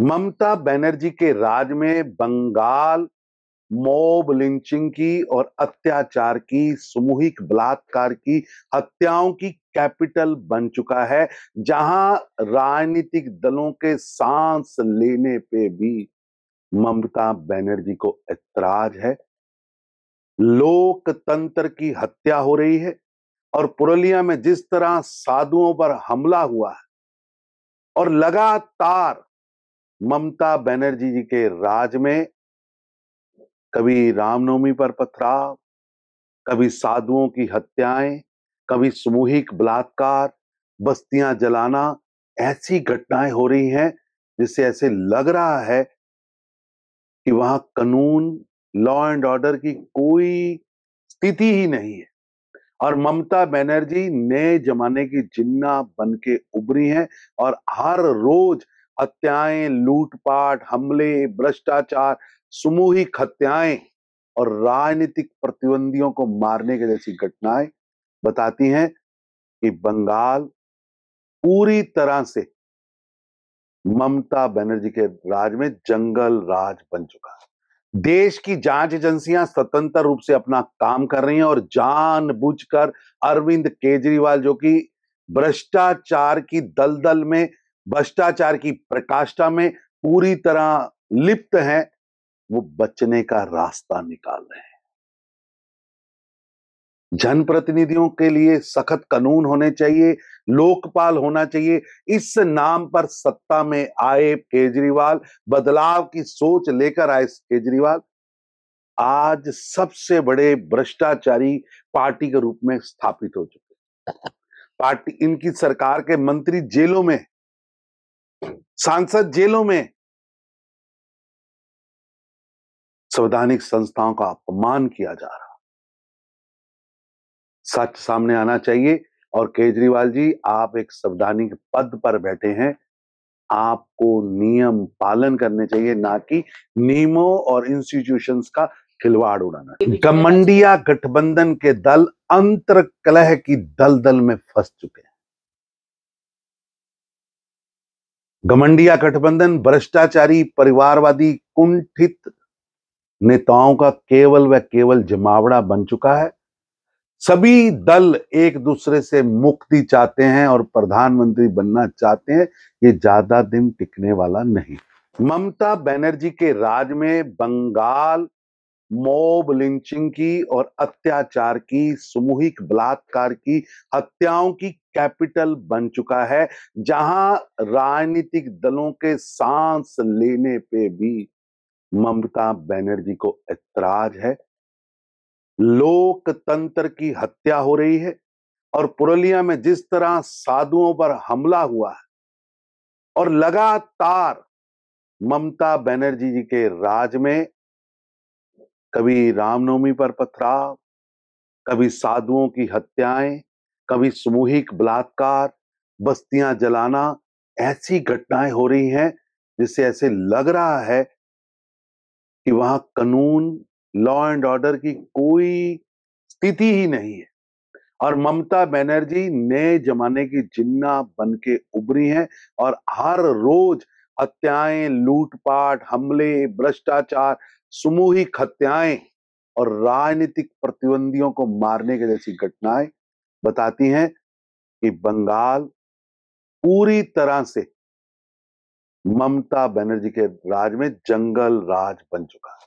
ममता बनर्जी के राज में Bengal mob lynching की और अत्याचार की, सामूहिक बलात्कार की, हत्याओं की कैपिटल बन चुका है, जहां राजनीतिक दलों के सांस लेने पे भी ममता बनर्जी को ऐतराज है। लोकतंत्र की हत्या हो रही है और पुरुलिया में जिस तरह साधुओं पर हमला हुआ है और लगातार ममता बनर्जी जी के राज में कभी रामनवमी पर पथराव, कभी साधुओं की हत्याएं, कभी सामूहिक बलात्कार, बस्तियां जलाना, ऐसी घटनाएं हो रही हैं जिससे ऐसे लग रहा है कि वहां कानून, लॉ एंड ऑर्डर की कोई स्थिति ही नहीं है। और ममता बनर्जी नए जमाने की जिन्ना बन के उभरी हैं और हर रोज हत्याएं, लूटपाट, हमले, भ्रष्टाचार, सामूहिक हत्याएं और राजनीतिक प्रतिद्वंदियों को मारने के जैसी घटनाएं बताती हैं कि बंगाल पूरी तरह से ममता बनर्जी के राज में जंगल राज बन चुका है। देश की जांच एजेंसियां स्वतंत्र रूप से अपना काम कर रही हैं और जानबूझकर अरविंद केजरीवाल, जो कि भ्रष्टाचार की दलदल में, भ्रष्टाचार की प्रकाष्ठा में पूरी तरह लिप्त हैं, वो बचने का रास्ता निकाल रहे हैं। जनप्रतिनिधियों के लिए सख्त कानून होने चाहिए, लोकपाल होना चाहिए। इस नाम पर सत्ता में आए केजरीवाल, बदलाव की सोच लेकर आए केजरीवाल आज सबसे बड़े भ्रष्टाचारी पार्टी के रूप में स्थापित हो चुके हैं। पार्टी, इनकी सरकार के मंत्री जेलों में, सांसद जेलों में, संवैधानिक संस्थाओं का अपमान किया जा रहा। सच सामने आना चाहिए। और केजरीवाल जी, आप एक संवैधानिक पद पर बैठे हैं, आपको नियम पालन करने चाहिए, ना कि नियमों और इंस्टीट्यूशंस का खिलवाड़ उड़ाना। गठबंडिया गठबंधन के दल अंतर कलह की दलदल में फंस चुके हैं। गठबंडिया गठबंधन भ्रष्टाचारी, परिवारवादी, कुंठित नेताओं का केवल व केवल जमावड़ा बन चुका है। सभी दल एक दूसरे से मुक्ति चाहते हैं और प्रधानमंत्री बनना चाहते हैं। ये ज्यादा दिन टिकने वाला नहीं। ममता बनर्जी के राज में बंगाल मॉब लिंचिंग की और अत्याचार की, सामूहिक बलात्कार की, हत्याओं की कैपिटल बन चुका है, जहां राजनीतिक दलों के सांस लेने पे भी ममता बनर्जी को ऐतराज है। लोकतंत्र की हत्या हो रही है और पुरुलिया में जिस तरह साधुओं पर हमला हुआ है और लगातार ममता बनर्जी जी के राज में कभी रामनवमी पर पथराव, कभी साधुओं की हत्याएं, कभी सामूहिक बलात्कार, बस्तियां जलाना, ऐसी घटनाएं हो रही हैं जिससे ऐसे लग रहा है कि वहां कानून, लॉ एंड ऑर्डर की कोई स्थिति ही नहीं है। और ममता बनर्जी नए जमाने की जिन्ना बन के उभरी हैं और हर रोज हत्याएं, लूटपाट, हमले, भ्रष्टाचार, सामूहिक हत्याएं और राजनीतिक प्रतिद्वंदियों को मारने के जैसी घटनाएं बताती हैं कि बंगाल पूरी तरह से ममता बनर्जी के राज में जंगल राज बन चुका है।